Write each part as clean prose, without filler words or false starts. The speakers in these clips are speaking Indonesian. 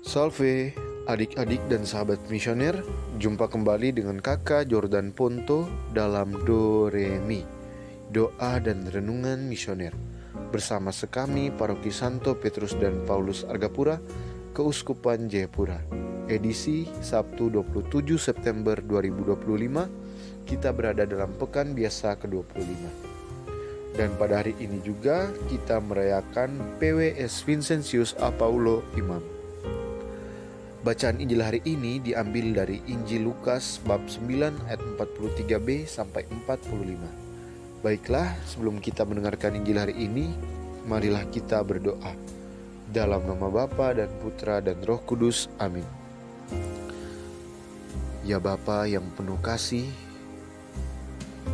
Salve, adik-adik dan sahabat misioner. Jumpa kembali dengan kakak Jordan Ponto dalam Do Re Mi, doa dan renungan misioner, bersama sekami Paroki Santo Petrus dan Paulus Argapura, Keuskupan Jayapura. Edisi Sabtu 27 September 2025. Kita berada dalam pekan biasa ke-25. Dan pada hari ini juga kita merayakan PWS Vincentius A. Paulo Imam. Bacaan Injil hari ini diambil dari Injil Lukas bab 9 ayat 43b sampai 45. Baiklah, sebelum kita mendengarkan Injil hari ini, marilah kita berdoa. Dalam nama Bapa dan Putra dan Roh Kudus. Amin. Ya Bapa yang penuh kasih,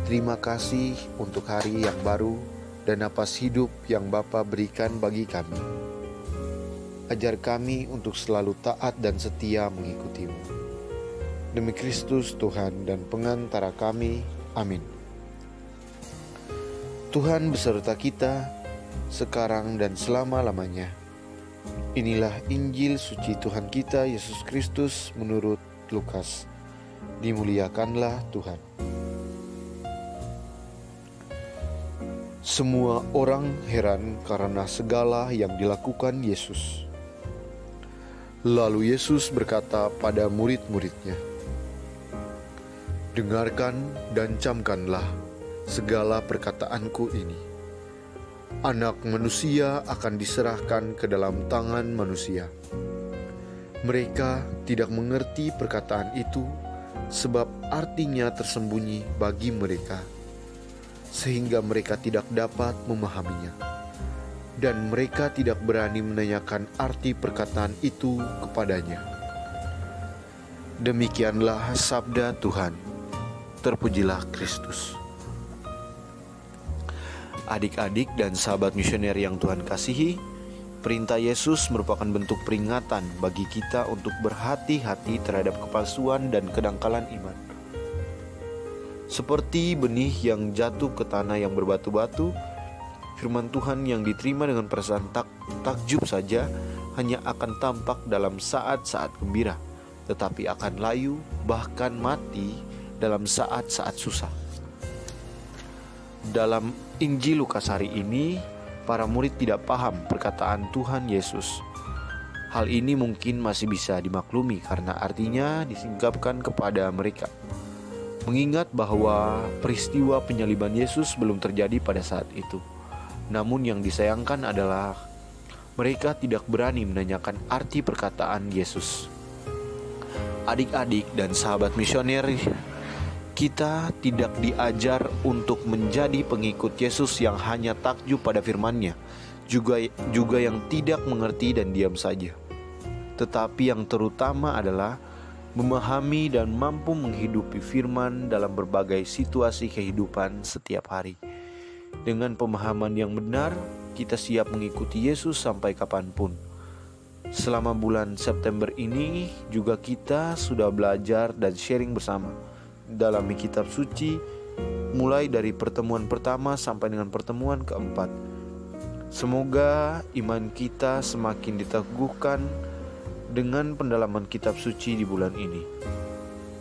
terima kasih untuk hari yang baru dan napas hidup yang Bapa berikan bagi kami. Ajar kami untuk selalu taat dan setia mengikuti-Mu. Demi Kristus Tuhan dan pengantara kami. Amin. Tuhan beserta kita, sekarang dan selama-lamanya. Inilah Injil suci Tuhan kita Yesus Kristus menurut Lukas. Dimuliakanlah Tuhan. Semua orang heran karena segala yang dilakukan Yesus. Lalu Yesus berkata pada murid-muridnya, "Dengarkan dan camkanlah segala perkataanku ini. Anak manusia akan diserahkan ke dalam tangan manusia. Mereka tidak mengerti perkataan itu, sebab artinya tersembunyi bagi mereka, sehingga mereka tidak dapat memahaminya. Dan mereka tidak berani menanyakan arti perkataan itu kepadanya." Demikianlah sabda Tuhan. Terpujilah Kristus. Adik-adik dan sahabat misioner yang Tuhan kasihi, perintah Yesus merupakan bentuk peringatan bagi kita untuk berhati-hati terhadap kepalsuan dan kedangkalan iman. Seperti benih yang jatuh ke tanah yang berbatu-batu, firman Tuhan yang diterima dengan perasaan takjub saja hanya akan tampak dalam saat-saat gembira, tetapi akan layu bahkan mati dalam saat-saat susah. Dalam Injil Lukas hari ini, para murid tidak paham perkataan Tuhan Yesus. Hal ini mungkin masih bisa dimaklumi karena artinya disingkapkan kepada mereka, mengingat bahwa peristiwa penyaliban Yesus belum terjadi pada saat itu. Namun yang disayangkan adalah mereka tidak berani menanyakan arti perkataan Yesus. Adik-adik dan sahabat misioner, kita tidak diajar untuk menjadi pengikut Yesus yang hanya takjub pada firman-Nya, juga yang tidak mengerti dan diam saja. Tetapi yang terutama adalah memahami dan mampu menghidupi firman dalam berbagai situasi kehidupan setiap hari. Dengan pemahaman yang benar, kita siap mengikuti Yesus sampai kapanpun. Selama bulan September ini juga kita sudah belajar dan sharing bersama dalam kitab suci, mulai dari pertemuan pertama sampai dengan pertemuan keempat. Semoga iman kita semakin diteguhkan dengan pendalaman kitab suci di bulan ini.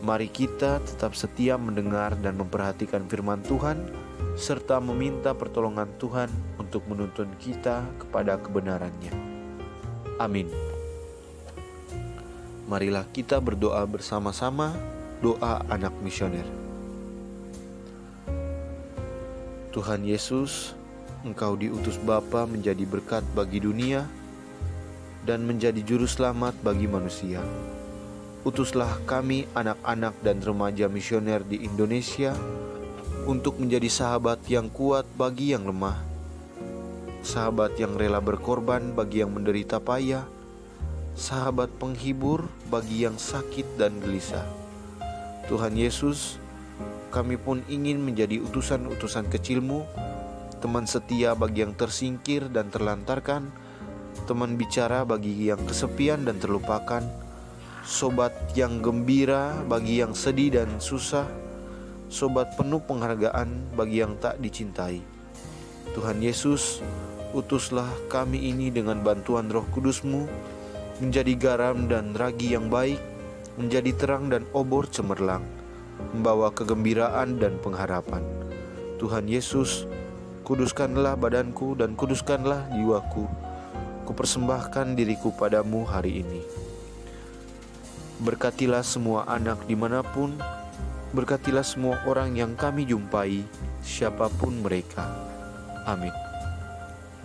Mari kita tetap setia mendengar dan memperhatikan firman Tuhan, serta meminta pertolongan Tuhan untuk menuntun kita kepada kebenarannya. Amin. Marilah kita berdoa bersama-sama, doa anak misioner. Tuhan Yesus, Engkau diutus Bapa menjadi berkat bagi dunia dan menjadi juru selamat bagi manusia. Utuslah kami anak-anak dan remaja misioner di Indonesia untuk menjadi sahabat yang kuat bagi yang lemah, sahabat yang rela berkorban bagi yang menderita payah, sahabat penghibur bagi yang sakit dan gelisah. Tuhan Yesus, kami pun ingin menjadi utusan-utusan kecil-Mu, teman setia bagi yang tersingkir dan terlantarkan, teman bicara bagi yang kesepian dan terlupakan, sobat yang gembira bagi yang sedih dan susah, sobat penuh penghargaan bagi yang tak dicintai. Tuhan Yesus, utuslah kami ini dengan bantuan Roh Kudus-Mu menjadi garam dan ragi yang baik, menjadi terang dan obor cemerlang, membawa kegembiraan dan pengharapan. Tuhan Yesus, kuduskanlah badanku dan kuduskanlah jiwaku. Kupersembahkan diriku padamu hari ini. Berkatilah semua anak dimanapun, berkatilah semua orang yang kami jumpai, siapapun mereka. Amin.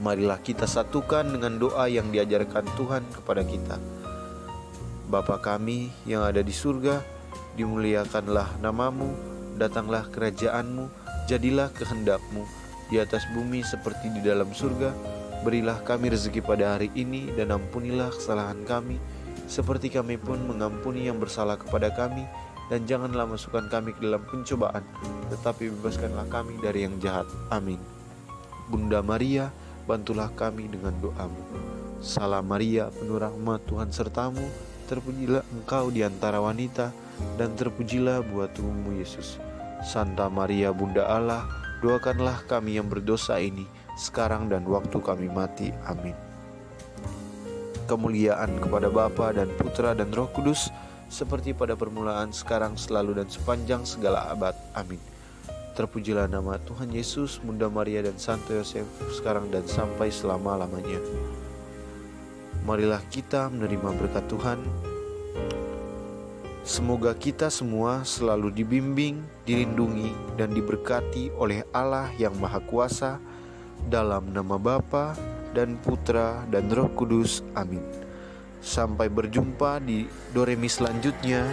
Marilah kita satukan dengan doa yang diajarkan Tuhan kepada kita. Bapa kami yang ada di surga, dimuliakanlah namamu, datanglah kerajaanmu, jadilah kehendak-Mu di atas bumi seperti di dalam surga. Berilah kami rezeki pada hari ini, dan ampunilah kesalahan kami, seperti kami pun mengampuni yang bersalah kepada kami. Dan janganlah masukkan kami ke dalam pencobaan, tetapi bebaskanlah kami dari yang jahat. Amin. Bunda Maria, bantulah kami dengan doa-Mu. Salam Maria, penuh rahmat, Tuhan sertamu. Terpujilah engkau di antara wanita, dan terpujilah buah tubuhmu Yesus. Santa Maria, Bunda Allah, doakanlah kami yang berdosa ini, sekarang dan waktu kami mati. Amin. Kemuliaan kepada Bapa dan Putra dan Roh Kudus, seperti pada permulaan, sekarang, selalu, dan sepanjang segala abad. Amin. Terpujilah nama Tuhan Yesus, Bunda Maria dan Santo Yosef, sekarang dan sampai selama-lamanya. Marilah kita menerima berkat Tuhan. Semoga kita semua selalu dibimbing, dilindungi, dan diberkati oleh Allah yang Maha Kuasa, dalam nama Bapa dan Putra dan Roh Kudus. Amin. Sampai berjumpa di Doremi selanjutnya.